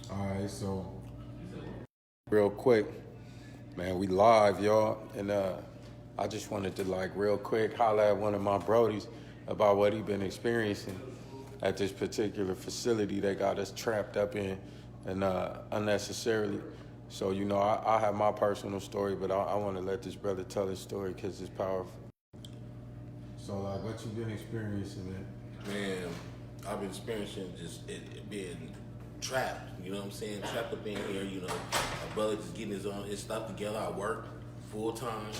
All right, so real quick, man, we live, y'all, and I just wanted to like real quick holler at one of my brodies about what he been experiencing at this particular facility they got us trapped up in, and unnecessarily. So I have my personal story, but I want to let this brother tell his story because it's powerful. So like, what you been experiencing, man? Man, I've been experiencing just it being trapped. You know what I'm saying? Trapped up in here. My brother just getting his stuff together. I work full time.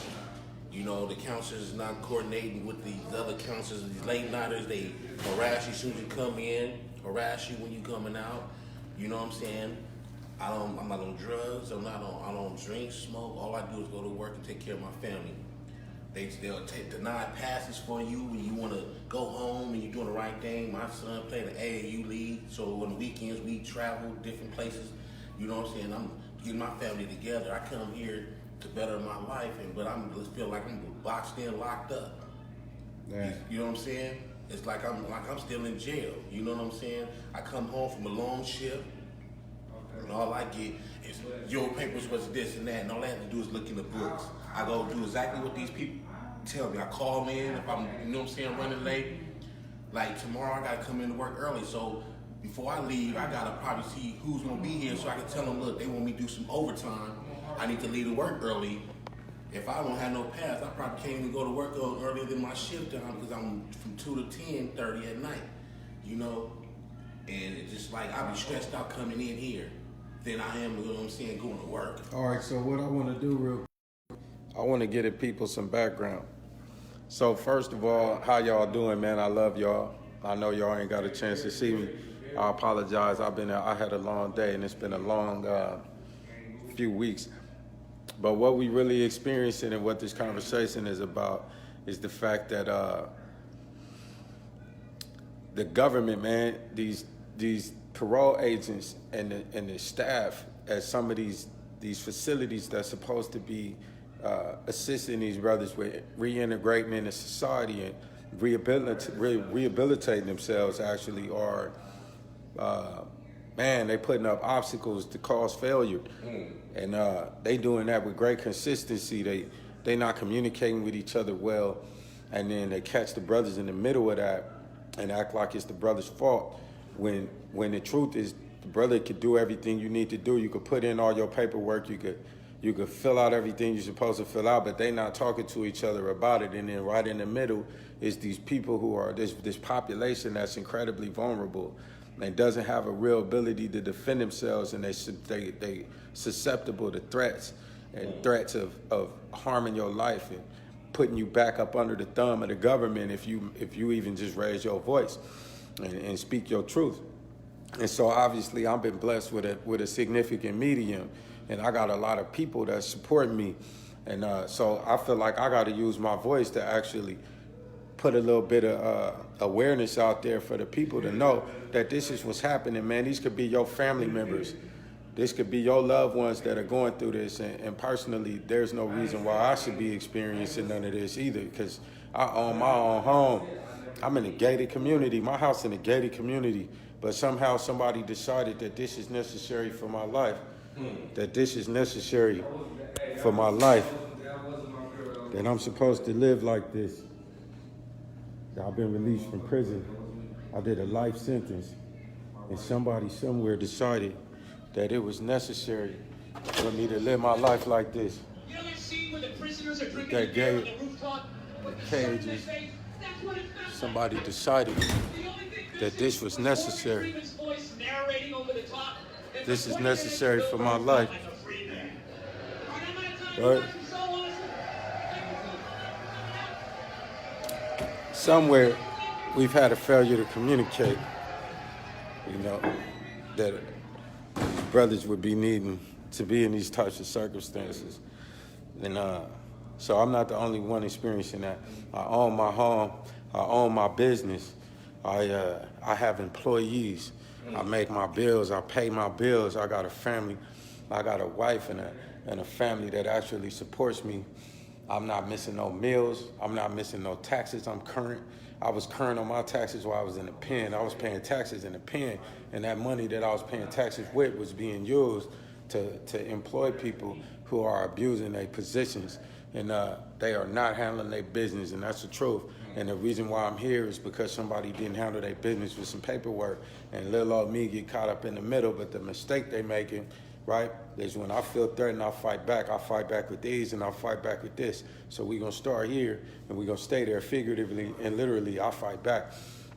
The counselors is not coordinating with these other counselors. These late nighters, they harass you as soon as you come in, harass you when you coming out. You know what I'm saying? I'm not on drugs. I don't drink, smoke. All I do is go to work and take care of my family. They'll deny passes for you when you want to go home and you're doing the right thing. My son played the AAU league, so on the weekends we travel different places. You know what I'm saying? I'm getting my family together. I come here to better my life, but I'm just feel like I'm boxed in, locked up. Yeah. You know what I'm saying? It's like I'm still in jail. You know what I'm saying? I come home from a long shift, and all I get is your papers was this and that, and all I have to do is look in the books. I go do exactly what these people tell me. I call them in if I'm, running late. Like tomorrow, I gotta come in to work early. So before I leave, I gotta probably see who's gonna be here so I can tell them, look, they want me to do some overtime. I need to leave to work early. If I don't have no pass, I probably can't even go to work earlier than my shift time because I'm from 2 to 10:30 at night. And it's just like I be stressed out coming in here than I am, going to work. All right, so what I want to do real I want to get at people some background. So first of all, how y'all doing, man? I love y'all. I know y'all ain't got a chance to see me. I apologize. I had a long day and it's been a long few weeks. But what we really experiencing and what this conversation is about is the fact that the government, man, these parole agents and the staff at some of these facilities that's supposed to be assisting these brothers with reintegrating into society and rehabilitating themselves actually are, they putting up obstacles to cause failure. And they doing that with great consistency. They not communicating with each other well, and then they catch the brothers in the middle of that and act like it's the brother's fault when the truth is the brother could do everything you need to do. You could put in all your paperwork, you could fill out everything you're supposed to fill out, but they not talking to each other about it. And then right in the middle is these people who are this population that's incredibly vulnerable and doesn't have a real ability to defend themselves, and they susceptible to threats and threats of harming your life and putting you back up under the thumb of the government if you even just raise your voice and speak your truth. And so obviously I've been blessed with a significant medium, and I got a lot of people that support me. And so I feel like I got to use my voice to actually put a little bit of awareness out there for the people to know that this is what's happening, man. These could be your family members. This could be your loved ones that are going through this. And personally, there's no reason why I should be experiencing none of this either, because I own my own home. I'm in a gated community. My house in a gated community. But somehow somebody decided that this is necessary for my life. That this is necessary for my life. That I'm supposed to live like this. I've been released from prison. I did a life sentence. And somebody somewhere decided that it was necessary for me to live my life like this. You know that scene where the prisoners are drinking That beer on gate, the rooftop with the cages. cages. That's what it felt Somebody like. decided The only thing that this was necessary. Morgan Freeman's voice narrating over the top. And This for is 20 necessary minutes, for Bill my Burr life. felt like a free man. And I'm gonna tell Right. you guys some solos. Somewhere we've had a failure to communicate, that brothers would be needing to be in these types of circumstances. And so I'm not the only one experiencing that. I own my home. I own my business. I have employees. I make my bills. I pay my bills. I got a family. I got a wife and a family that actually supports me. I'm not missing no meals. I'm not missing no taxes. I'm current. I was current on my taxes while I was in the pen. I was paying taxes in the pen, and that money that I was paying taxes with was being used to employ people who are abusing their positions, and they are not handling their business, and that's the truth. And the reason why I'm here is because somebody didn't handle their business with some paperwork, and little old me get caught up in the middle. But the mistake they making, right, is when I feel threatened, I fight back. I fight back with these, and I fight back with this. So we're going to start here, and we're going to stay there figuratively and literally. I fight back.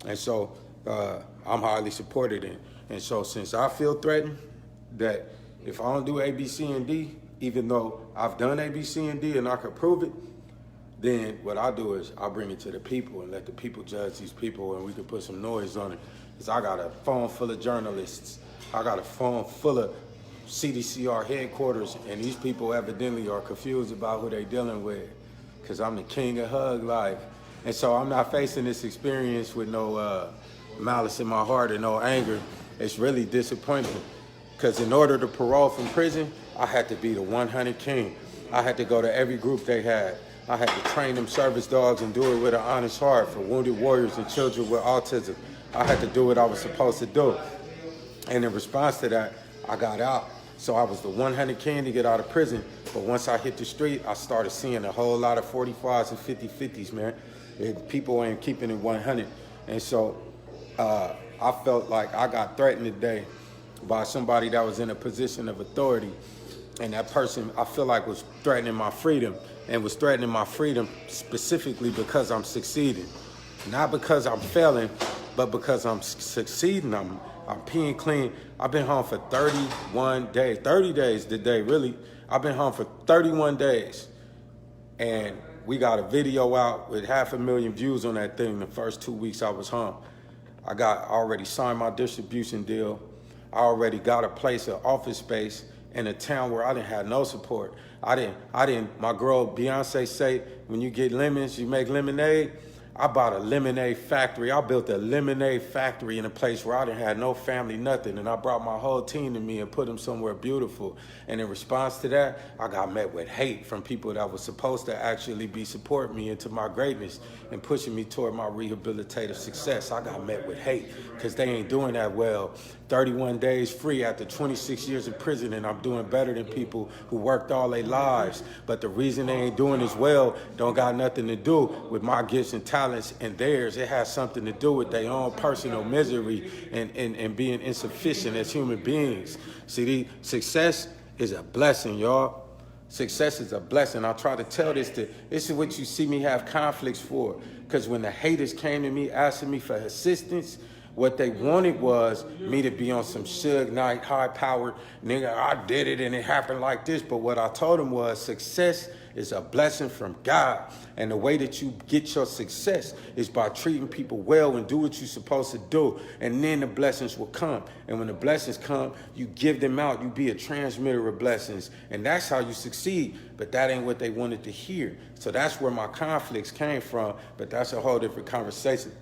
And so I'm highly supported in. And so since I feel threatened, that if I don't do A, B, C, and D, even though I've done A, B, C, and D and I can prove it, then what I do is I bring it to the people and let the people judge these people, and we can put some noise on it. Because I got a phone full of journalists. I got a phone full of CDCR headquarters, and these people evidently are confused about who they're dealing with, because I'm the king of hug life. And so I'm not facing this experience with no malice in my heart or no anger. It's really disappointing, because in order to parole from prison, I had to be the 100 king. I had to go to every group they had. I had to train them service dogs and do it with an honest heart for wounded warriors and children with autism. I had to do what I was supposed to do. And in response to that, I got out. So I was the 100 king to get out of prison. But once I hit the street, I started seeing a whole lot of 45s and 50-50s, man. And people ain't keeping it 100. And so I felt like I got threatened today by somebody that was in a position of authority. And that person, I feel like, was threatening my freedom, and was threatening my freedom specifically because I'm succeeding. Not because I'm failing, but because I'm succeeding. I'm peeing clean. I've been home for 31 days, 30 days today, really. I've been home for 31 days. And we got a video out with 500,000 views on that thing the first 2 weeks I was home. I already signed my distribution deal. I already got a place, an office space in a town where I didn't have no support. My girl Beyonce say, when you get lemons, you make lemonade. I bought a lemonade factory. I built a lemonade factory in a place where I didn't have no family, nothing. And I brought my whole team to me and put them somewhere beautiful. And in response to that, I got met with hate from people that were supposed to actually be supporting me into my greatness and pushing me toward my rehabilitative success. I got met with hate because they ain't doing that well. 31 days free after 26 years in prison, and I'm doing better than people who worked all their lives. But the reason they ain't doing as well don't got nothing to do with my gifts and talents and theirs. It has something to do with their own personal misery and being insufficient as human beings. See, success is a blessing, y'all. Success is a blessing. I try to tell this is what you see me have conflicts for. Because when the haters came to me asking me for assistance, what they wanted was me to be on some Suge Knight, high-powered, nigga, I did it and it happened like this. But what I told them was success is a blessing from God. And the way that you get your success is by treating people well and do what you're supposed to do. And then the blessings will come. And when the blessings come, you give them out. You be a transmitter of blessings. And that's how you succeed. But that ain't what they wanted to hear. So that's where my conflicts came from. But that's a whole different conversation.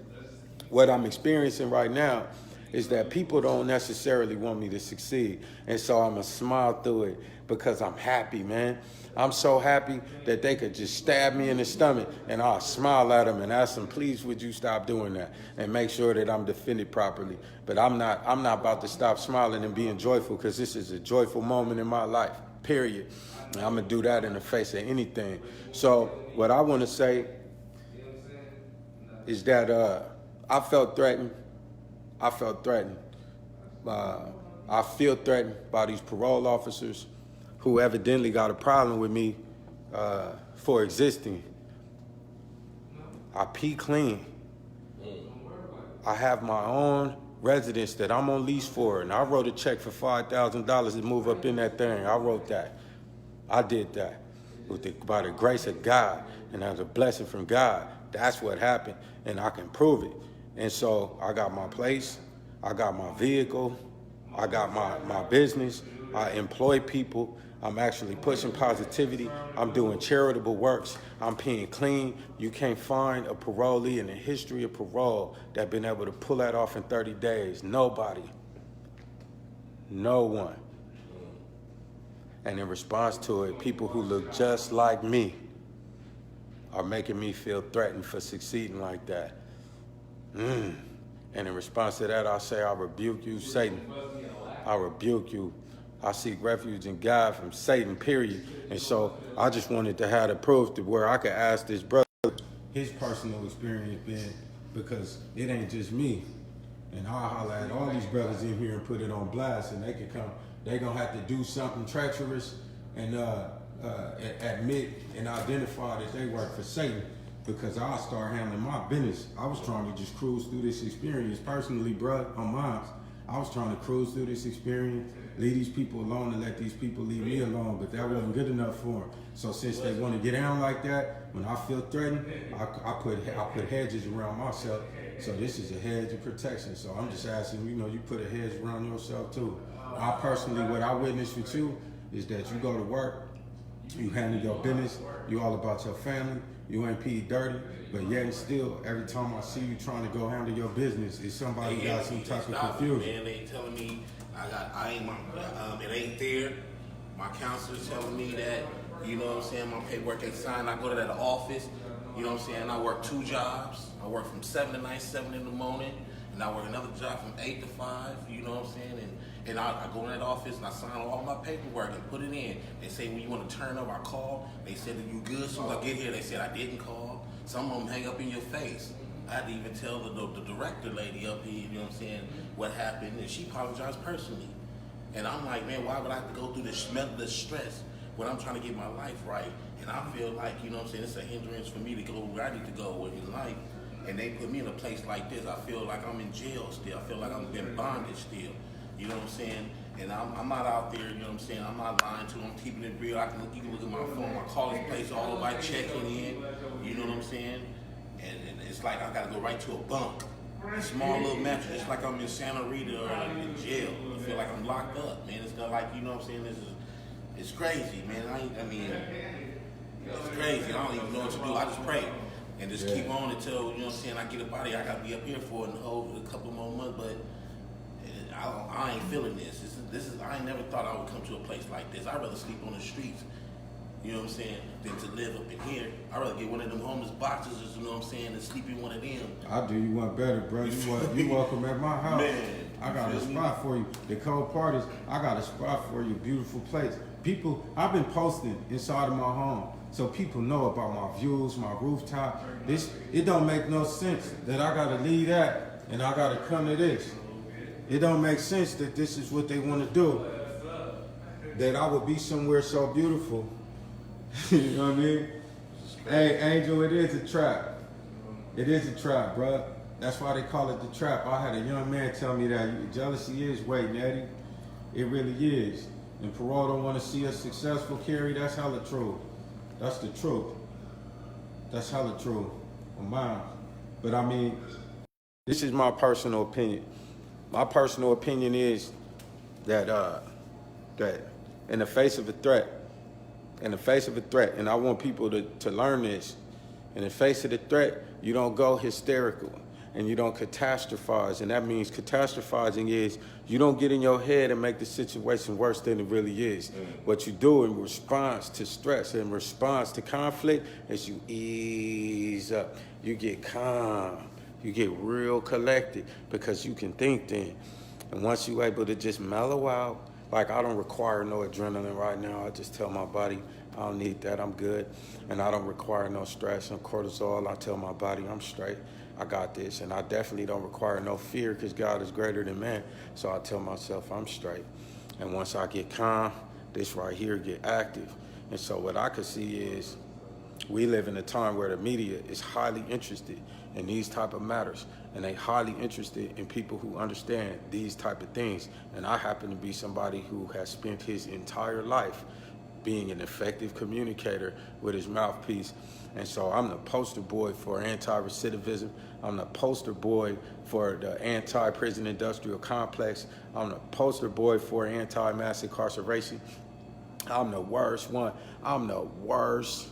What I'm experiencing right now is that people don't necessarily want me to succeed. And so I'm going to smile through it because I'm happy, man. I'm so happy that they could just stab me in the stomach and I'll smile at them and ask them, please, would you stop doing that, and make sure that I'm defended properly. But I'm not about to stop smiling and being joyful, because this is a joyful moment in my life, period. And I'm going to do that in the face of anything. So what I want to say is that I felt threatened. I feel threatened by these parole officers who evidently got a problem with me for existing. I pee clean. I have my own residence that I'm on lease for, and I wrote a check for $5,000 to move up in that thing. I wrote that. I did that by the grace of God, and as a blessing from God. That's what happened, and I can prove it. And so I got my place, I got my vehicle, I got my business, I employ people, I'm actually pushing positivity, I'm doing charitable works, I'm peeing clean. You can't find a parolee in the history of parole that been able to pull that off in 30 days. Nobody. No one. And in response to it, people who look just like me are making me feel threatened for succeeding like that. And in response to that, I say, I rebuke you, Satan. I rebuke you. I seek refuge in God from Satan, period. And so I just wanted to have the proof to where I could ask this brother his personal experience been, because it ain't just me. And I'll holler at all these brothers in here and put it on blast, and they can come. They gonna have to do something treacherous and admit and identify that they work for Satan, because I'll start handling my business. I was trying to just cruise through this experience personally, bruh, on mine. I was trying to cruise through this experience, leave these people alone and let these people leave me alone, but that wasn't good enough for them. So since they want to get down like that, when I feel threatened, I put hedges around myself. So this is a hedge of protection. So I'm just asking, you put a hedge around yourself too. I personally, what I witnessed with you is that you go to work, you handle your business, you all about your family, you ain't pee dirty, but yet and still, every time I see you trying to go handle your business, it's somebody got some type of confusion. Man, they telling me it ain't there. My counselor's telling me that, my paperwork ain't signed. I go to that office, I work 2 jobs. I work from 7 to 9, 7 in the morning, and I work another job from 8 to 5, And I go in that office and I sign all my paperwork and put it in. They say, when you want to turn over, I call. They said, are you good? As soon as I get here, they said, I didn't call. Some of them hang up in your face. I had to even tell the director lady up here, what happened, and she apologized personally. And I'm like, man, why would I have to go through this stress when I'm trying to get my life right? And I feel like, it's a hindrance for me to go where I need to go in life. And they put me in a place like this. I feel like I'm in jail still. I feel like I'm in bondage still. You know what I'm saying? And I'm not out there, I'm not lying to them. I'm keeping it real. You can look at my phone. I call this place all over. I checking in. You know what I'm saying? And it's like I got to go right to a bunk. A small little mattress. It's like I'm in Santa Rita or in jail. I feel like I'm locked up, man. It's not like, it's crazy, man. It's crazy. I don't even know what to do. I just pray. And just keep on until, I get up out of here. I got to be up here for a couple more months, but I ain't feeling this. I ain't never thought I would come to a place like this. I'd rather sleep on the streets, than to live up in here. I'd rather get one of them homeless boxes, and sleep in one of them. I'll do you one better, bro. You welcome at my house. Man, I got a spot for you. The cold part is, I got a spot for you, beautiful place. People, I've been posting inside of my home, so people know about my views, my rooftop. It don't make no sense that I gotta leave that and I gotta come to this. It don't make sense that this is what they want to do. That I would be somewhere so beautiful. You know what I mean? Hey, Angel, it is a trap. It is a trap, bro. That's why they call it the trap. I had a young man tell me that jealousy is waiting, Eddie. It really is. And parole don't want to see us successful, Carrie. That's hella true. That's the truth. That's hella true. On mine. But this is my personal opinion. My personal opinion is that that in the face of a threat, and I want people to learn this, in the face of the threat, you don't go hysterical and you don't catastrophize. And that means catastrophizing is you don't get in your head and make the situation worse than it really is. What you do in response to stress, in response to conflict, is you ease up, you get calm. You get real collected because you can think then. And once you're able to just mellow out, like I don't require no adrenaline right now. I just tell my body, I don't need that, I'm good. And I don't require no stress and cortisol. I tell my body, I'm straight, I got this. And I definitely don't require no fear because God is greater than man. So I tell myself I'm straight. And once I get calm, this right here get active. And so what I could see is we live in a time where the media is highly interested in these type of matters, and they highly interested in people who understand these type of things. And I happen to be somebody who has spent his entire life being an effective communicator with his mouthpiece. And so I'm the poster boy for anti-recidivism. I'm the poster boy for the anti-prison industrial complex. I'm the poster boy for anti-mass incarceration. I'm the worst one. I'm the worst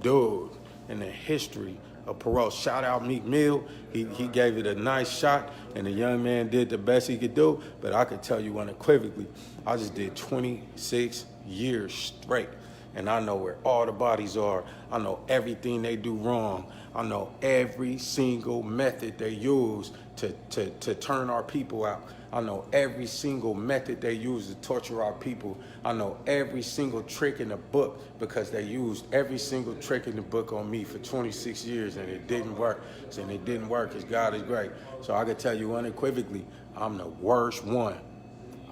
dude in the history of parole. Shout out Meek Mill. He gave it a nice shot, and the young man did the best he could do. But I could tell you unequivocally, I just did 26 years straight. and I know where all the bodies are. I know everything they do wrong. I know every single method they use to turn our people out. I know every single method they use to torture our people. I know every single trick in the book because they used every single trick in the book on me for 26 years and it didn't work. And it didn't work because God is great. So I can tell you unequivocally, I'm the worst one.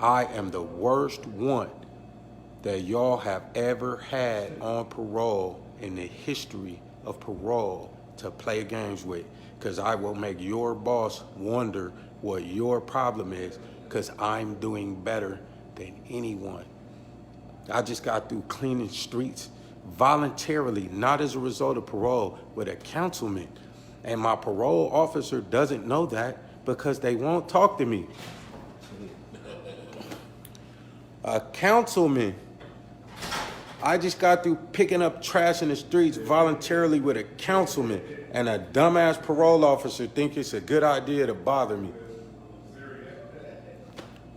I am the worst one that y'all have ever had on parole in the history of parole to play games with, because I will make your boss wonder what your problem is, because I'm doing better than anyone. I just got through cleaning streets voluntarily, not as a result of parole, with a councilman. And my parole officer doesn't know that because they won't talk to me. A councilman. I just got through picking up trash in the streets voluntarily with a councilman, and a dumbass parole officer think it's a good idea to bother me.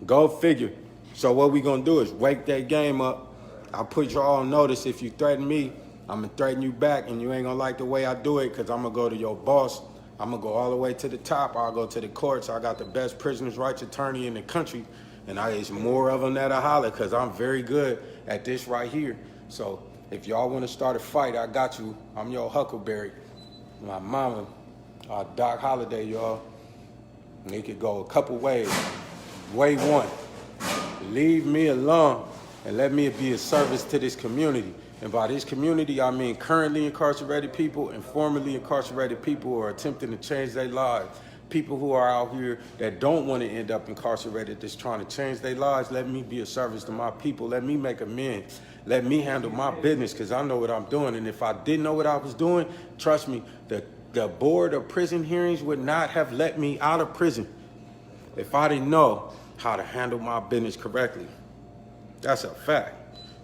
Go figure. So what we gonna do is wake that game up. I'll put y'all on notice. If you threaten me, I'm gonna threaten you back, and you ain't gonna like the way I do it, because I'm gonna go to your boss. I'm gonna go all the way to the top. I'll go to the courts. I got the best prisoners' rights attorney in the country, and there's more of them that I holler, because I'm very good at this right here. So if y'all want to start a fight, I got you. I'm your Huckleberry. My mama, Doc Holliday, y'all. And it could go a couple ways. Way one, leave me alone and let me be a service to this community. And by this community, I mean currently incarcerated people and formerly incarcerated people who are attempting to change their lives. People who are out here that don't want to end up incarcerated, that's trying to change their lives. Let me be a service to my people. Let me make amends. Let me handle my business, because I know what I'm doing. And if I didn't know what I was doing, trust me, the board of prison hearings would not have let me out of prison if I didn't know how to handle my business correctly. That's a fact.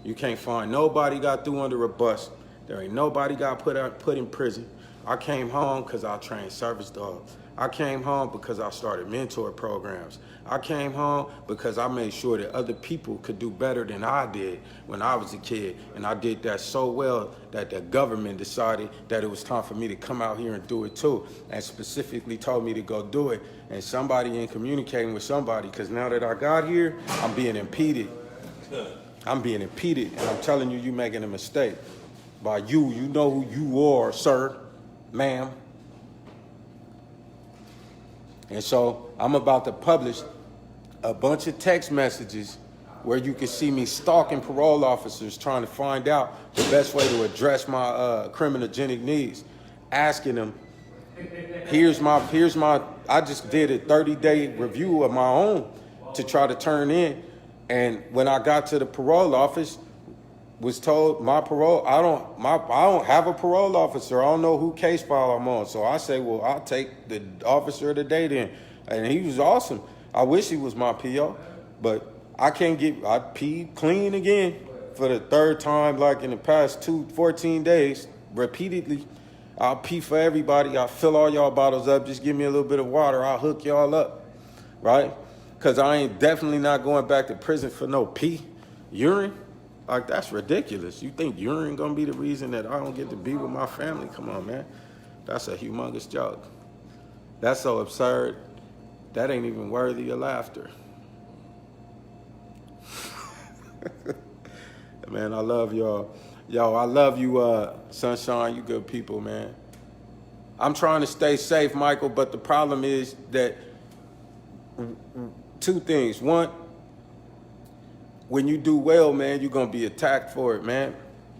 You can't find nobody got through under a bus. There ain't nobody got put in prison. I came home because I trained service dogs. I came home because I started mentor programs. I came home because I made sure that other people could do better than I did when I was a kid. And I did that so well that the government decided that it was time for me to come out here and do it too, and specifically told me to go do it. And somebody ain't communicating with somebody, because now that I got here, I'm being impeded. I'm being impeded, and I'm telling you, you're making a mistake. By you know who you are, sir, ma'am. And so I'm about to publish a bunch of text messages where you can see me stalking parole officers trying to find out the best way to address my criminogenic needs. Asking them, here's my, I just did a 30-day review of my own to try to turn in. And when I got to the parole office, was told my parole, I don't have a parole officer. I don't know who case file I'm on. So I say, well, I'll take the officer of the day then. And he was awesome. I wish he was my PO, but I peed clean again for the third time, like in the past 14 days, repeatedly. I'll pee for everybody. I'll fill all y'all bottles up. Just give me a little bit of water. I'll hook y'all up, right? Because I ain't definitely not going back to prison for no pee, urine. Like, that's ridiculous. You think urine gonna be the reason that I don't get to be with my family? Come on, man. That's a humongous joke. That's so absurd. That ain't even worthy of laughter. Man, I love y'all. Yo, I love you, Sunshine. You good people, man. I'm trying to stay safe, Michael, but the problem is that two things. One, when you do well, man, you're going to be attacked for it, man.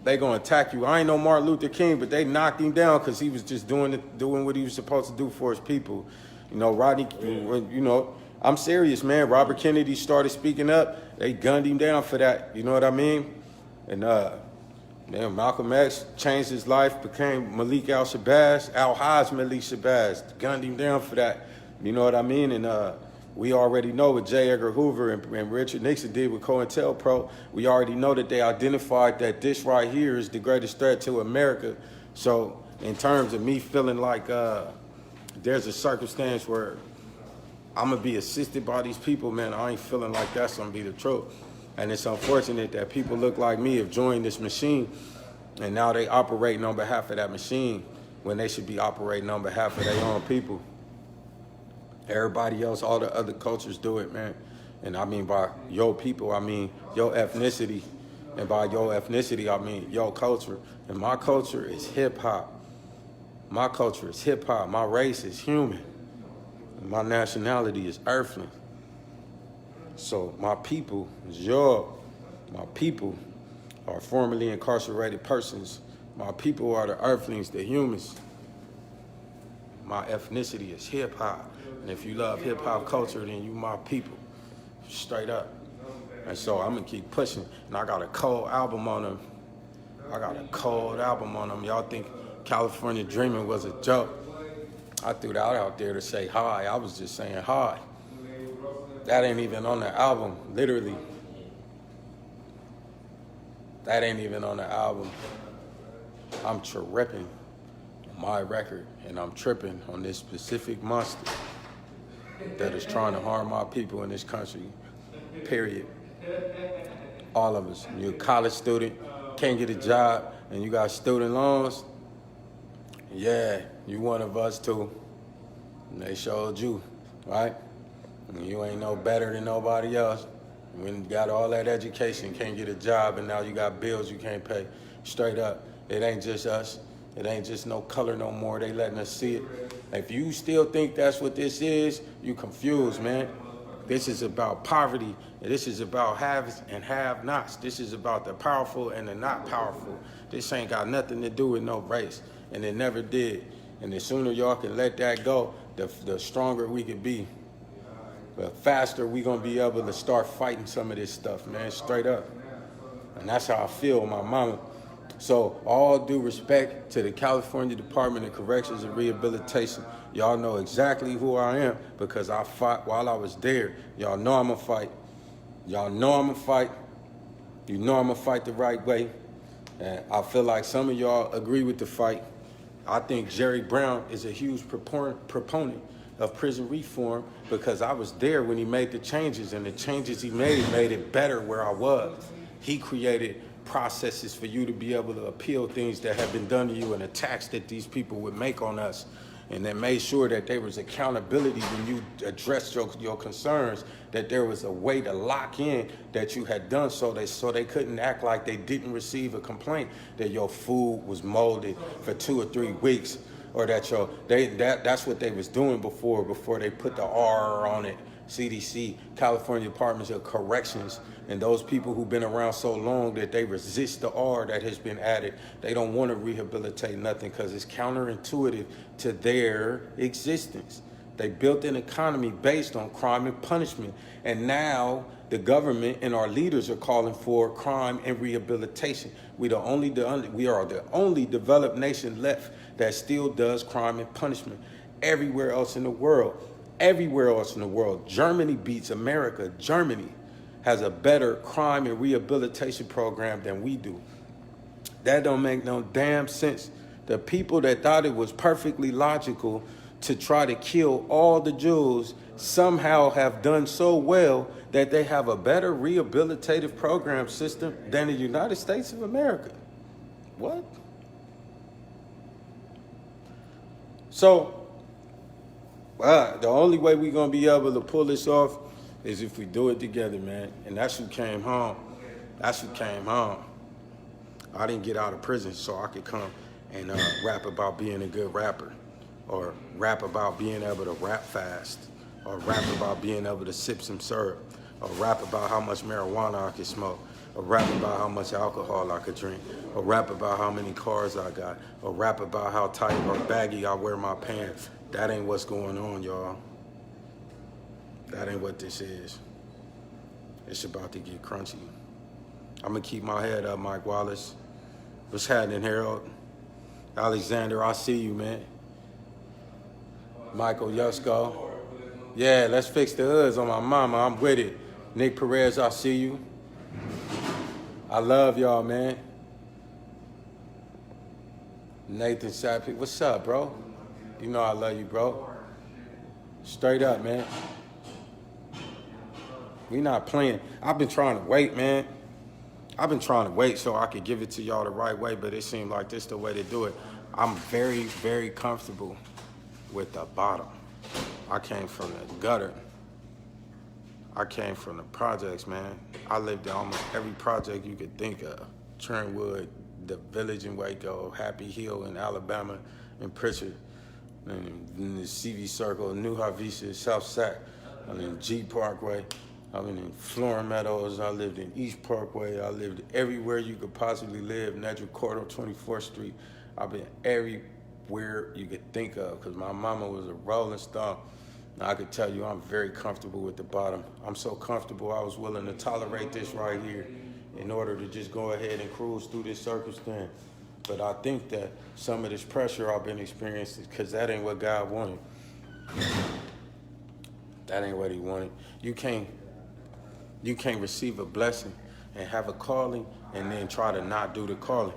They going to attack you. I ain't no Martin Luther King, but they knocked him down because he was just doing what he was supposed to do for his people. You know, Rodney, you know, I'm serious, man. Robert Kennedy started speaking up. They gunned him down for that. You know what I mean? And, man, Malcolm X changed his life, became Malik Al-Haj Malik Shabazz, gunned him down for that. You know what I mean? And, we already know what J. Edgar Hoover and Richard Nixon did with COINTELPRO. We already know that they identified that this right here is the greatest threat to America. So in terms of me feeling like there's a circumstance where I'm going to be assisted by these people, man, I ain't feeling like that's going to be the truth. And it's unfortunate that people look like me have joined this machine, and now they operating on behalf of that machine when they should be operating on behalf of their own people. Everybody else, all the other cultures do it, man. And I mean by your people, I mean your ethnicity. And by your ethnicity, I mean your culture. And my culture is hip-hop. My culture is hip-hop. My race is human. And my nationality is earthling. So my people is my people are formerly incarcerated persons. My people are the earthlings, the humans. My ethnicity is hip-hop. And if you love hip-hop culture, then you my people. Straight up. And so I'm gonna keep pushing. And I got a cold album on them. Y'all think California Dreaming was a joke. I threw that out there to say hi. I was just saying hi. That ain't even on the album, literally. That ain't even on the album. I'm tripping on my record, and I'm tripping on this specific monster that is trying to harm my people in this country, period. All of us. You're a college student, can't get a job, and you got student loans. Yeah, you one of us too. And they showed you, right? And you ain't no better than nobody else. When you got all that education, can't get a job, and now you got bills you can't pay. Straight up, it ain't just us. It ain't just no color no more. They letting us see it. If you still think that's what this is, you confused, man. This is about poverty. This is about haves and have-nots. This is about the powerful and the not powerful. This ain't got nothing to do with no race, and it never did. And the sooner y'all can let that go, the stronger we can be. The faster we gonna be able to start fighting some of this stuff, man, straight up. And that's how I feel, my mama. So all due respect to the California Department of Corrections and Rehabilitation. Y'all know exactly who I am because I fought while I was there. Y'all know I'm gonna fight. Y'all know I'm gonna fight. You know I'm gonna fight the right way. And I feel like some of y'all agree with the fight. I think Jerry Brown is a huge proponent of prison reform because I was there when he made the changes, and the changes he made it better where I was. He created processes for you to be able to appeal things that have been done to you and attacks that these people would make on us. And then made sure that there was accountability when you addressed your concerns, that there was a way to lock in that you had done so they couldn't act like they didn't receive a complaint that your food was molded for 2 or 3 weeks, or that that's what they was doing before they put the R on it. CDC, California Departments of Corrections, and those people who've been around so long that they resist the R that has been added. They don't want to rehabilitate nothing because it's counterintuitive to their existence. They built an economy based on crime and punishment, and now the government and our leaders are calling for crime and rehabilitation. We are the only developed nation left that still does crime and punishment. Everywhere else in the world, Germany beats America. Germany has a better crime and rehabilitation program than we do. That don't make no damn sense. The people that thought it was perfectly logical to try to kill all the Jews somehow have done so well that they have a better rehabilitative program system than the United States of America. What? So, the only way we're going to be able to pull this off is if we do it together, man. And that's who came home. I didn't get out of prison so I could come and rap about being a good rapper, or rap about being able to rap fast, or rap about being able to sip some syrup, or rap about how much marijuana I could smoke, or rap about how much alcohol I could drink, or rap about how many cars I got, or rap about how tight or baggy I wear my pants. That ain't what's going on, y'all. That ain't what this is. It's about to get crunchy. I'm gonna keep my head up, Mike Wallace. What's happening, Harold? Alexander, I see you, man. Michael Yusko. Yeah, let's fix the hoods on my mama. I'm with it. Nick Perez, I see you. I love y'all, man. Nathan Sappy, what's up, bro? You know I love you, bro. Straight up, man. We not playing. I've been trying to wait, man. I've been trying to wait so I could give it to y'all the right way, but it seemed like this the way to do it. I'm very, very comfortable with the bottom. I came from the gutter. I came from the projects, man. I lived in almost every project you could think of. Trentwood, the Village in Waco, Happy Hill in Alabama, in Pritchard, in the CV Circle, New Harvesa, South Sac, I'm in G Parkway. I've been in Florida Meadows. I lived in East Parkway. I lived everywhere you could possibly live. Nedrick Court on 24th Street. I've been everywhere you could think of because my mama was a Rolling Stone. Now, I could tell you I'm very comfortable with the bottom. I'm so comfortable I was willing to tolerate this right here in order to just go ahead and cruise through this circumstance. But I think that some of this pressure I've been experiencing because that ain't what God wanted. That ain't what he wanted. You can't receive a blessing and have a calling and then try to not do the calling.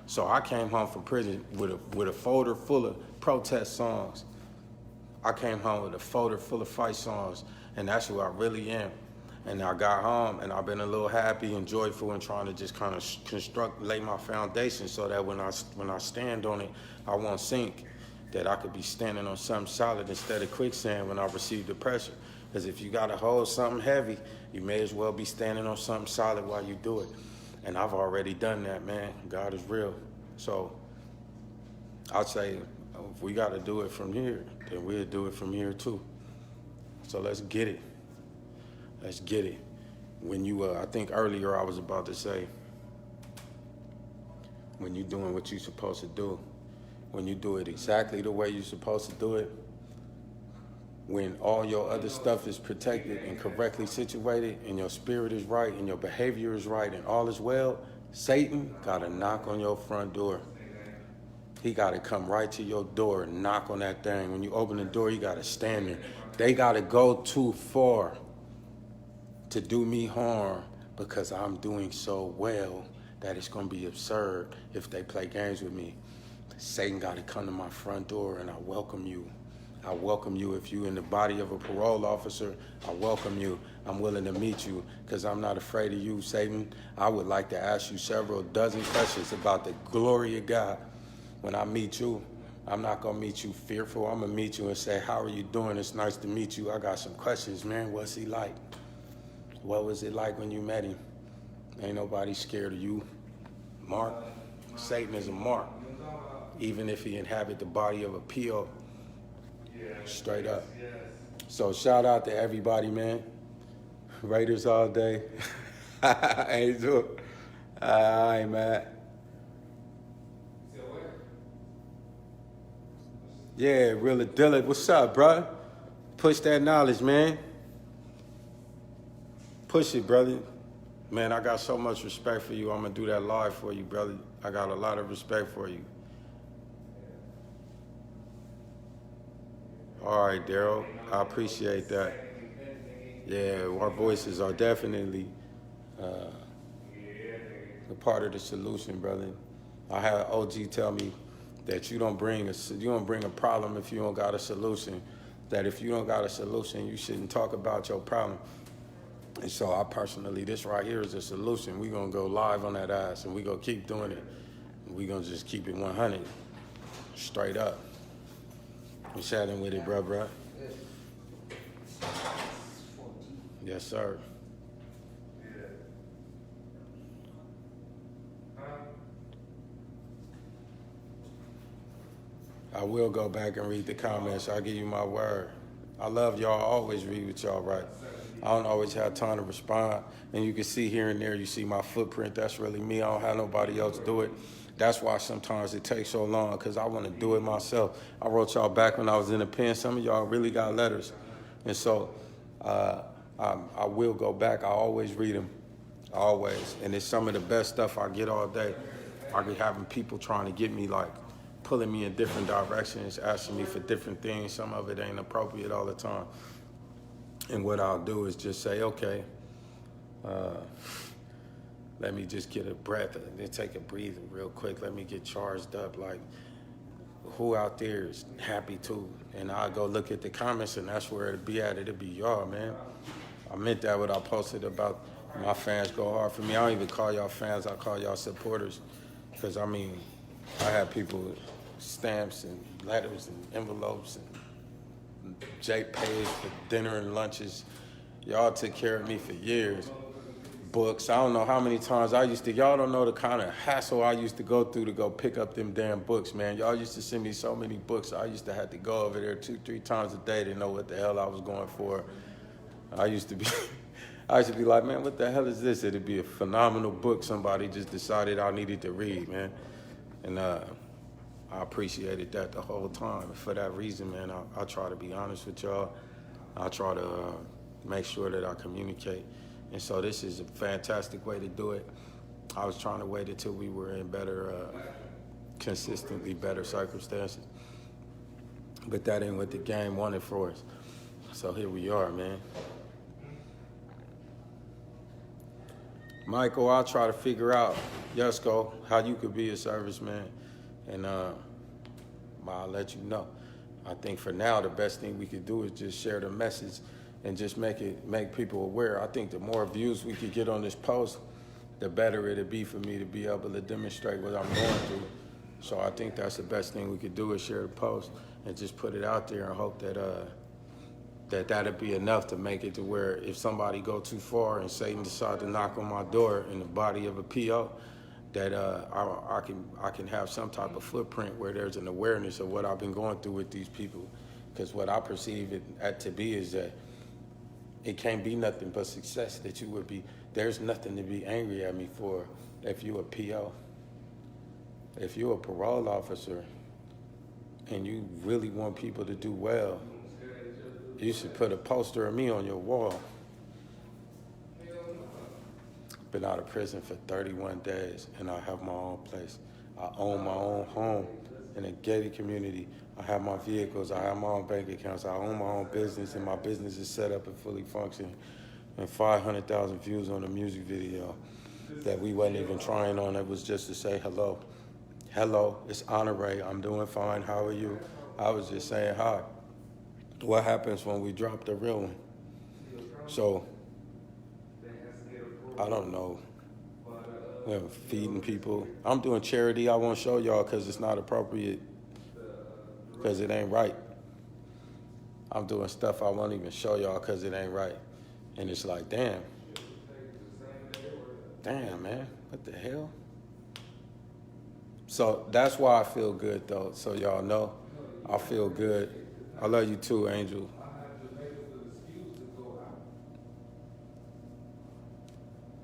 So I came home from prison with a folder full of protest songs. I came home with a folder full of fight songs, and that's who I really am. And I got home, and I've been a little happy and joyful and trying to just kind of lay my foundation so that when I stand on it, I won't sink, that I could be standing on something solid instead of quicksand when I receive the pressure. Because if you got to hold something heavy, you may as well be standing on something solid while you do it. And I've already done that, man. God is real. So I'd say if we got to do it from here, then we'll do it from here too. So let's get it. Let's get it. When you, I think earlier I was about to say, when you're doing what you're supposed to do, when you do it exactly the way you're supposed to do it, when all your other stuff is protected and correctly situated and your spirit is right and your behavior is right and all is well, Satan got to knock on your front door. He got to come right to your door and knock on that thing. When you open the door, you got to stand there. They got to go too far to do me harm because I'm doing so well that it's going to be absurd if they play games with me. Satan got to come to my front door, and I welcome you. I welcome you. If you in the body of a parole officer, I welcome you. I'm willing to meet you because I'm not afraid of you, Satan. I would like to ask you several dozen questions about the glory of God. When I meet you, I'm not going to meet you fearful. I'm going to meet you and say, how are you doing? It's nice to meet you. I got some questions, man. What's he like? What was it like when you met him? Ain't nobody scared of you. Mark, Satan is a mark. Even if he inhabit the body of a PO. Straight up. So shout out to everybody, man. Raiders all day. Angel. I ain't mad. Yeah, really Dylan. What's up, bro? Push that knowledge, man. Push it, brother. Man, I got so much respect for you. I'm going to do that live for you, brother. I got a lot of respect for you. All right, Daryl. I appreciate that. Yeah, our voices are definitely a part of the solution, brother. I had OG tell me that you don't bring a problem if you don't got a solution. That if you don't got a solution, you shouldn't talk about your problem. And so I personally, this right here is a solution. We're going to go live on that ass, and we're going to keep doing it. We're going to just keep it 100, straight up. I'm chatting with it, bro. Yes, sir. I will go back and read the comments. I'll give you my word. I love y'all. I always read what y'all write. I don't always have time to respond. And you can see here and there, you see my footprint. That's really me. I don't have nobody else do it. That's why sometimes it takes so long, because I want to do it myself. I wrote y'all back when I was in the pen. Some of y'all really got letters. And so I will go back. I always read them, always. And it's some of the best stuff I get all day. I be having people trying to get me, like, pulling me in different directions, asking me for different things. Some of it ain't appropriate all the time. And what I'll do is just say, okay, let me just get a breath and then take a breather real quick. Let me get charged up. Like, who out there is happy too? And I'll go look at the comments, and that's where it'll be at. It'll be y'all, man. I meant that what I posted about my fans go hard for me. I don't even call y'all fans, I call y'all supporters. Because, I mean, I had people with stamps and letters and envelopes and JPays for dinner and lunches. Y'all took care of me for years. Books, I don't know how many times y'all don't know the kind of hassle I used to go through to go pick up them damn books, man. Y'all used to send me so many books. I used to have to go over there 2-3 times a day to know what the hell I was going for. I used to be like, man, what the hell is this? It'd be a phenomenal book somebody just decided I needed to read, man. And I appreciated that the whole time. And for that reason, man, I try to be honest with y'all. I try to make sure that I communicate. And so this is a fantastic way to do it. I was trying to wait until we were in better, consistently better circumstances. But that ain't what the game wanted for us. So here we are, man. Michael, I'll try to figure out, Yusko, how you could be a serviceman. And I'll let you know. I think for now, the best thing we could do is just share the message and just make people aware. I think the more views we could get on this post, the better it'd be for me to be able to demonstrate what I'm going through. So I think that's the best thing we could do is share the post and just put it out there and hope that that'd be enough to make it to where if somebody go too far and Satan decide to knock on my door in the body of a PO, that I can have some type of footprint where there's an awareness of what I've been going through with these people. Because what I perceive it to be is that it can't be nothing but success that you would be. There's nothing to be angry at me for if you a PO. If you're a parole officer and you really want people to do well, you should put a poster of me on your wall. Been out of prison for 31 days and I have my own place. I own my own home in a gated community. I have my vehicles, I have my own bank accounts, I own my own business, and my business is set up and fully functioning. And 500,000 views on a music video that we wasn't even trying on. It was just to say hello. Hello, it's Honore, I'm doing fine, how are you? I was just saying hi. What happens when we drop the real one? So, I don't know. Feeding people. I'm doing charity, I won't show y'all because it's not appropriate. Because it ain't right. I'm doing stuff I won't even show y'all because it ain't right. And it's like, damn. Damn, man. What the hell? So that's why I feel good, though. So y'all know, I feel good. I love you too, Angel.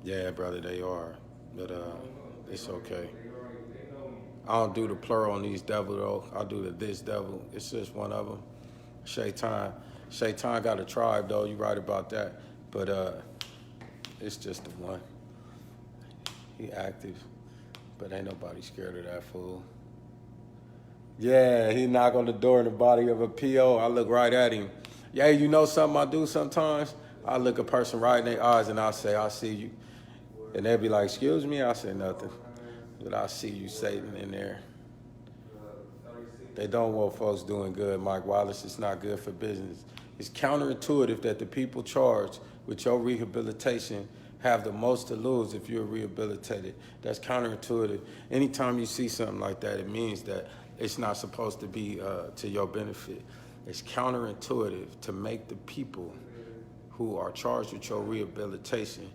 Yeah, brother, they are. But it's okay. I don't do the plural on these devil, though. I do the this devil. It's just one of them. Shaitan. Shaitan got a tribe, though. You right about that. But it's just the one. He active. But ain't nobody scared of that fool. Yeah, he knock on the door in the body of a PO. I look right at him. Yeah, you know something I do sometimes? I look a person right in their eyes and I say, I see you. And they'll be like, excuse me? I say nothing. But I see you, Satan, in there. They don't want folks doing good, Mike Wallace. It's not good for business. It's counterintuitive that the people charged with your rehabilitation have the most to lose if you're rehabilitated. That's counterintuitive. Anytime you see something like that, it means that it's not supposed to be to your benefit. It's counterintuitive to make the people who are charged with your rehabilitation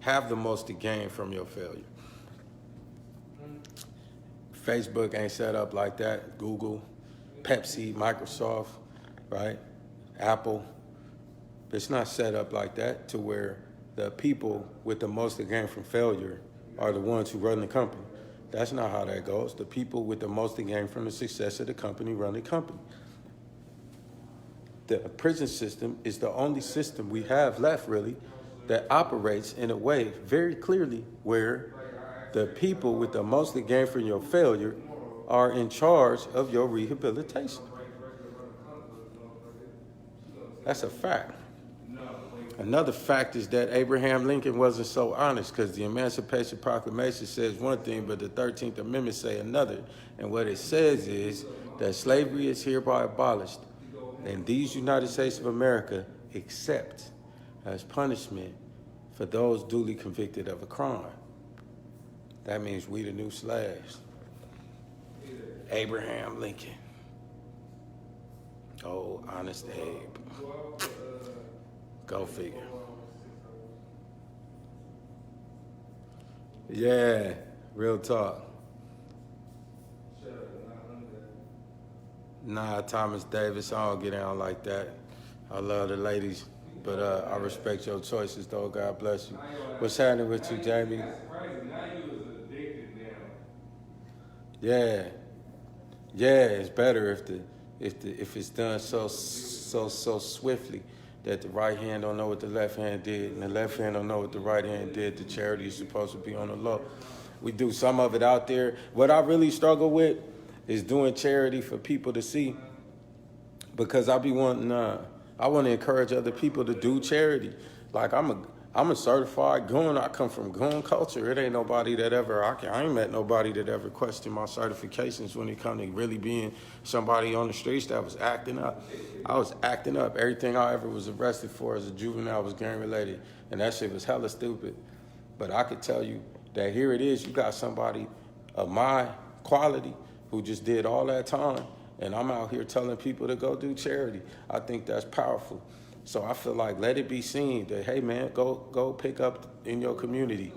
have the most to gain from your failure. Facebook ain't set up like that. Google, Pepsi, Microsoft, right? Apple. It's not set up like that to where the people with the most to gain from failure are the ones who run the company. That's not how that goes. The people with the most to gain from the success of the company run the company. The prison system is the only system we have left, really, that operates in a way very clearly where the people with the most to gain from your failure are in charge of your rehabilitation. That's a fact. Another fact is that Abraham Lincoln wasn't so honest because the Emancipation Proclamation says one thing, but the 13th Amendment say another. And what it says is that slavery is hereby abolished in these United States of America except as punishment for those duly convicted of a crime. That means we the new slaves. Abraham Lincoln. Oh, honest Abe. Go figure. Yeah, real talk. Nah, Thomas Davis, I don't get down like that. I love the ladies, but I respect your choices, though. God bless you. What's happening with you, Jamie? Yeah, it's better if it's done so swiftly that the right hand don't know what the left hand did, and the left hand don't know what the right hand did. The charity is supposed to be on the low. We do some of it out there. What I really struggle with is doing charity for people to see, because I want to encourage other people to do charity. Like I'm a certified goon. I come from goon culture. It ain't nobody that ever, I ain't met nobody that ever questioned my certifications when it come to really being somebody on the streets that was acting up. I was acting up. Everything I ever was arrested for as a juvenile was gang related, and that shit was hella stupid. But I could tell you that here it is, you got somebody of my quality who just did all that time, and I'm out here telling people to go do charity. I think that's powerful. So I feel like let it be seen that, hey man, go pick up in your community.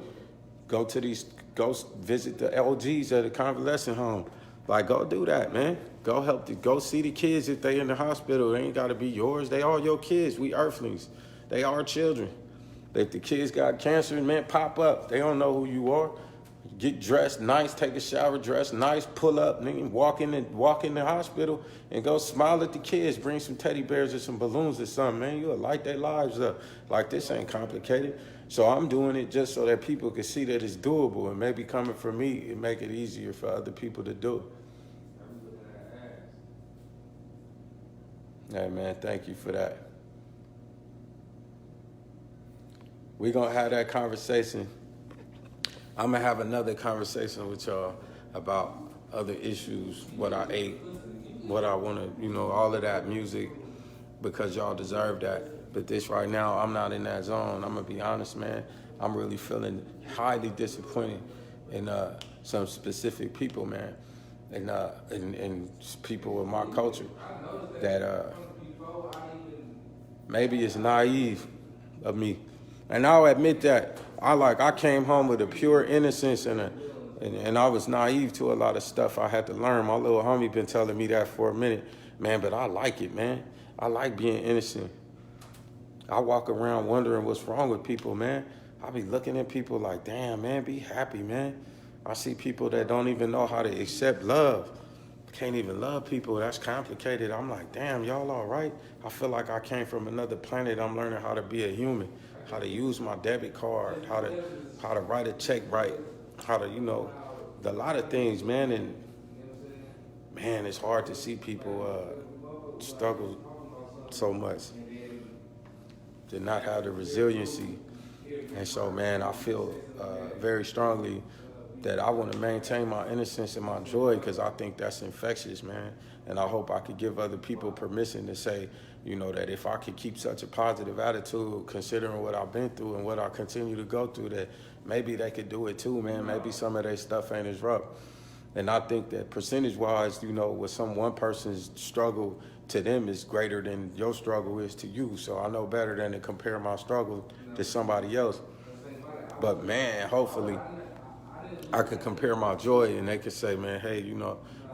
Go visit the LGs at a convalescent home. Like, go do that, man. Go see the kids if they in the hospital. They ain't gotta be yours. They are your kids. We earthlings. They are children. If the kids got cancer, man, pop up. They don't know who you are. Get dressed nice, take a shower, dress nice, pull up, nigga, walk in the hospital and go smile at the kids. Bring some teddy bears or some balloons or something, man. You'll light their lives up. Like, this ain't complicated. So I'm doing it just so that people can see that it's doable, and maybe coming from me, it make it easier for other people to do it. Hey, man, thank you for that. We're going to have that conversation. I'm going to have another conversation with y'all about other issues, what I ate, what I want to, all of that music, because y'all deserve that. But this right now, I'm not in that zone. I'm going to be honest, man. I'm really feeling highly disappointed in some specific people, man, and people with my culture that maybe it's naive of me. And I'll admit that. I came home with a pure innocence and I was naive to a lot of stuff I had to learn. My little homie been telling me that for a minute, man, but I like it, man. I like being innocent. I walk around wondering what's wrong with people, man. I be looking at people like, damn, man, be happy, man. I see people that don't even know how to accept love. Can't even love people. That's complicated. I'm like, damn, y'all all right? I feel like I came from another planet. I'm learning how to be a human, how to use my debit card, how to write a check right, how to, a lot of things, man. And man, it's hard to see people struggle so much, to not have the resiliency. And so, man, I feel very strongly that I want to maintain my innocence and my joy, because I think that's infectious, man. And I hope I could give other people permission to say, that if I could keep such a positive attitude, considering what I've been through and what I continue to go through, that maybe they could do it too, man. Maybe some of their stuff ain't as rough. And I think that percentage-wise, with one person's struggle to them is greater than your struggle is to you. So I know better than to compare my struggle to somebody else. But, man, hopefully I could compare my joy and they could say, man, hey,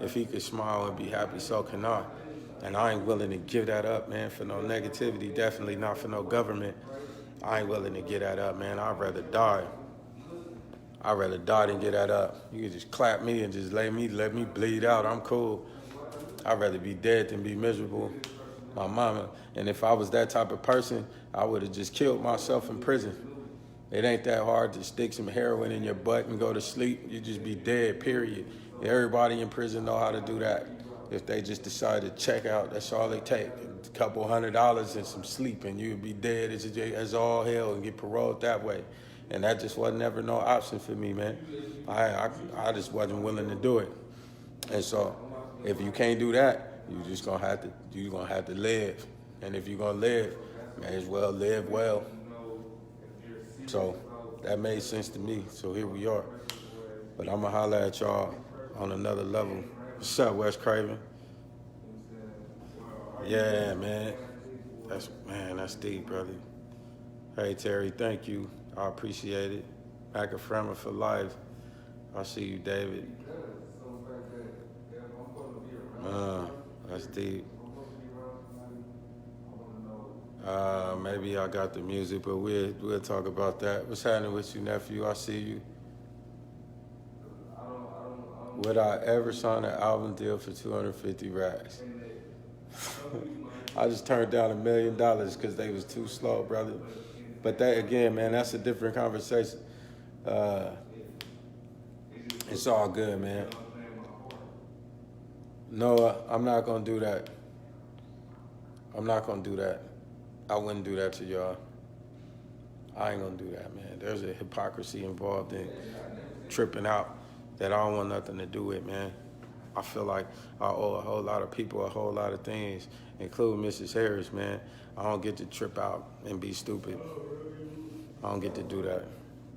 if he could smile and be happy, so can I. And I ain't willing to give that up, man, for no negativity, definitely not for no government. I ain't willing to give that up, man. I'd rather die. I'd rather die than get that up. You can just clap me and just let me bleed out. I'm cool. I'd rather be dead than be miserable. My mama. And if I was that type of person, I would have just killed myself in prison. It ain't that hard to stick some heroin in your butt and go to sleep. You just be dead, period. Everybody in prison know how to do that. If they just decide to check out, that's all they take. A couple $100 and some sleep, and you'd be dead as all hell and get paroled that way. And that just wasn't ever no option for me, man. I just wasn't willing to do it. And so if you can't do that, you're gonna have to live. And if you're gonna live, may as well live well. So that made sense to me. So here we are. But I'm going to holler at y'all on another level. What's up, Wes Craven? Yeah, man. That's deep, brother. Hey, Terry, thank you. I appreciate it. Accompanies for life. I see you, David. That's deep. Maybe I got the music, but we'll talk about that. What's happening with you, nephew? I see you. Would I ever sign an album deal for 250 racks? I just turned down $1 million because they was too slow, brother. But that, again, man, that's a different conversation. It's all good, man. No, I'm not going to do that. I'm not going to do that. I wouldn't do that to y'all. I ain't going to do that, man. There's a hypocrisy involved in tripping out that I don't want nothing to do with, man. I feel like I owe a whole lot of people a whole lot of things, including Mrs. Harris, man. I don't get to trip out and be stupid. I don't get to do that.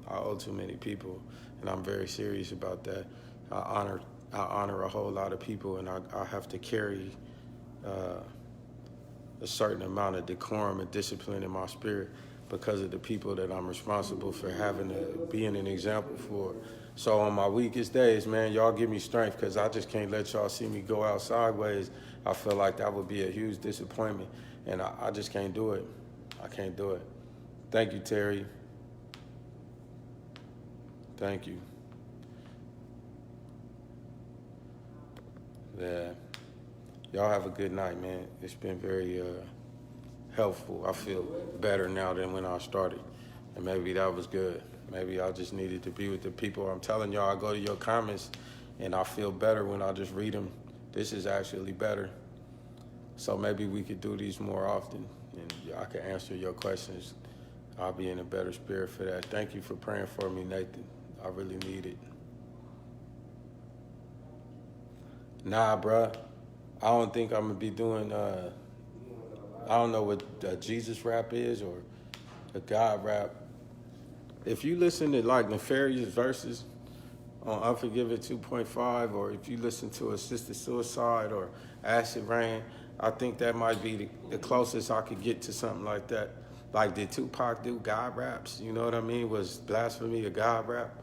I owe too many people, and I'm very serious about that. I honor a whole lot of people, and I have to carry a certain amount of decorum and discipline in my spirit because of the people that I'm responsible for having to being an example for. So on my weakest days, man, y'all give me strength because I just can't let y'all see me go out sideways. I feel like that would be a huge disappointment, and I just can't do it. I can't do it. Thank you, Terry. Thank you. Yeah. Y'all have a good night, man. It's been very helpful. I feel better now than when I started, and maybe that was good. Maybe I just needed to be with the people. I'm telling y'all, I go to your comments, and I feel better when I just read them. This is actually better. So maybe we could do these more often, and I can answer your questions. I'll be in a better spirit for that. Thank you for praying for me, Nathan. I really need it. Nah, bruh. I don't think I'm going to be doing, I don't know what a Jesus rap is or a God rap. If you listen to like Nefarious Verses on Unforgiven 2.5, or if you listen to Assisted Suicide or Acid Rain, I think that might be the closest I could get to something like that. Like, did Tupac do God raps? You know what I mean? Was Blasphemy a God rap?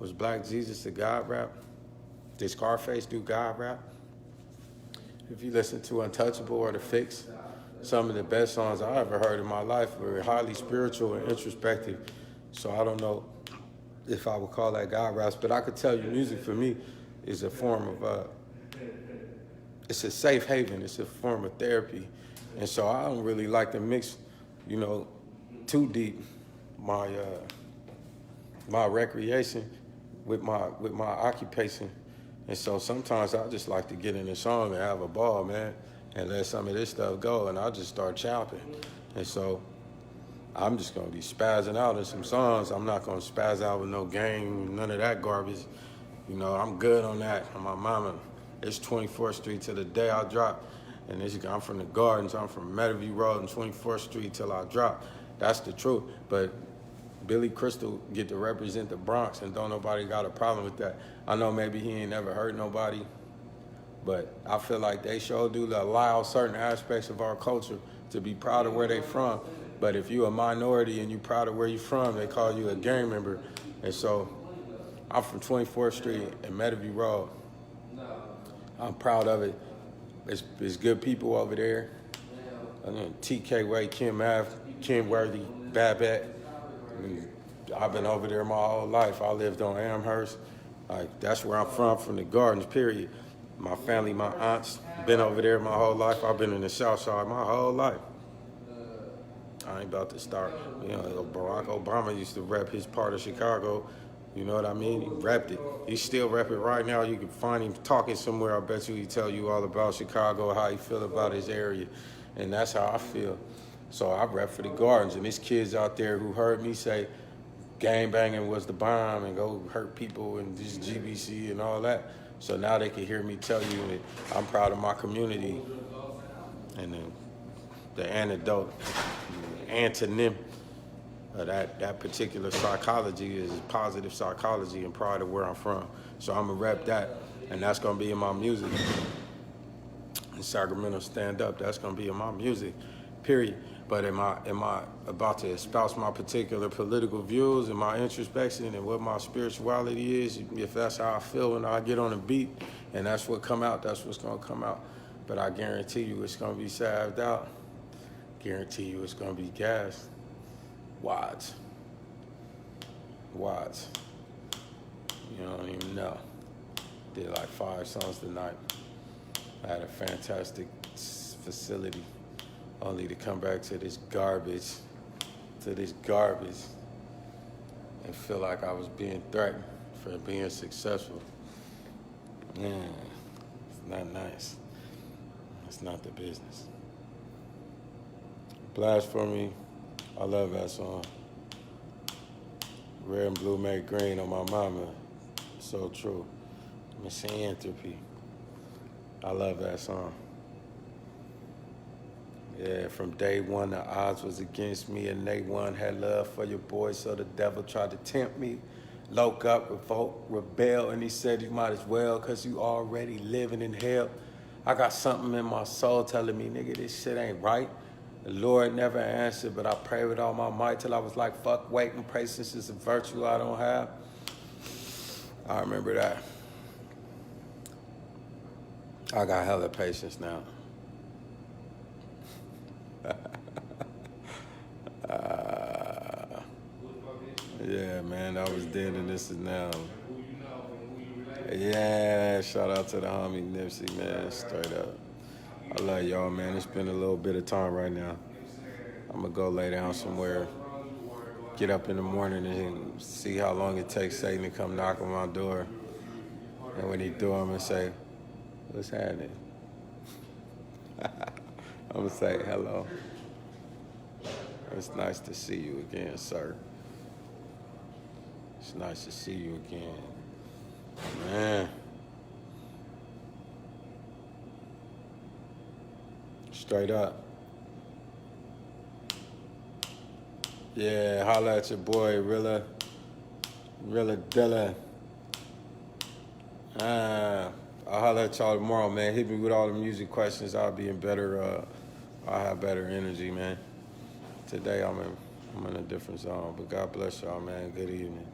Was Black Jesus a God rap? Did Scarface do God rap? If you listen to Untouchable or The Fix, some of the best songs I ever heard in my life were highly spiritual and introspective. So I don't know if I would call that God raps, but I could tell you music for me is a form of, it's a safe haven. It's a form of therapy. And so I don't really like to mix, too deep my recreation with my occupation. And so sometimes I just like to get in a song and have a ball, man, and let some of this stuff go, and I just start chopping. And so I'm just going to be spazzing out in some songs. I'm not going to spaz out with no gang, none of that garbage. I'm good on that. And my mama, it's 24th Street till the day I drop. And I'm from the Gardens. I'm from Meadowview Road and 24th Street till I drop. That's the truth. But Billy Crystal get to represent the Bronx, and don't nobody got a problem with that. I know maybe he ain't never hurt nobody, but I feel like they sure do allow certain aspects of our culture to be proud of where they from. But if you a minority and you proud of where you from, they call you a gang member. And so I'm from 24th Street and Meadowview Road. I'm proud of it. It's good people over there. TK Way, Kim Ave, Kim Worthy, Babette. I've been over there my whole life. I lived on Amherst. That's where I'm from the Gardens, period. My family, my aunts, been over there my whole life. I've been in the South Side my whole life. I ain't about to start. Barack Obama used to rep his part of Chicago. You know what I mean? He repped it. He's still repping right now. You can find him talking somewhere. I bet you he tell you all about Chicago, how he feel about his area. And that's how I feel. So I rep for the Gardens, and there's kids out there who heard me say gang banging was the bomb and go hurt people and this GBC and all that. So now they can hear me tell you that I'm proud of my community. And then the antidote, antonym of that particular psychology is positive psychology and pride of where I'm from. So I'm gonna rep that, and that's gonna be in my music. In Sacramento stand up, that's gonna be in my music, period. But am I about to espouse my particular political views and my introspection and what my spirituality is? If that's how I feel when I get on the beat and that's what come out, that's what's gonna come out. But I guarantee you it's gonna be salved out. Guarantee you it's gonna be gassed. Watch. You don't even know. Did like 5 songs tonight. I had a fantastic facility, only to come back to this garbage, and feel like I was being threatened for being successful. Man, it's not nice. It's not the business. Blasphemy, I love that song. Red and blue make green on my mama. So true. Misanthropy. I love that song. Yeah, from day one, the odds was against me, and day one had love for your boy, so the devil tried to tempt me. Loke up, revolt, rebel, and he said you might as well, because you already living in hell. I got something in my soul telling me, nigga, this shit ain't right. The Lord never answered, but I prayed with all my might till I was like, fuck waiting. Patience is a virtue I don't have. I remember that. I got hella patience now. Yeah, man, I was then and this is now. Yeah, shout out to the homie Nipsey, man, straight up. I love y'all, man. It's been a little bit of time right now. I'm gonna go lay down somewhere, get up in the morning and see how long it takes Satan to come knock on my door. And when he do, I'm gonna say, what's happening? I'm gonna say, hello. It's nice to see you again, sir. It's nice to see you again. Man. Straight up. Yeah, holla at your boy, Rilla Dilla. I'll holla at y'all tomorrow, man. Hit me with all the music questions. I'll be in better, I'll have better energy, man. Today I'm in a different zone, but God bless y'all, man. Good evening.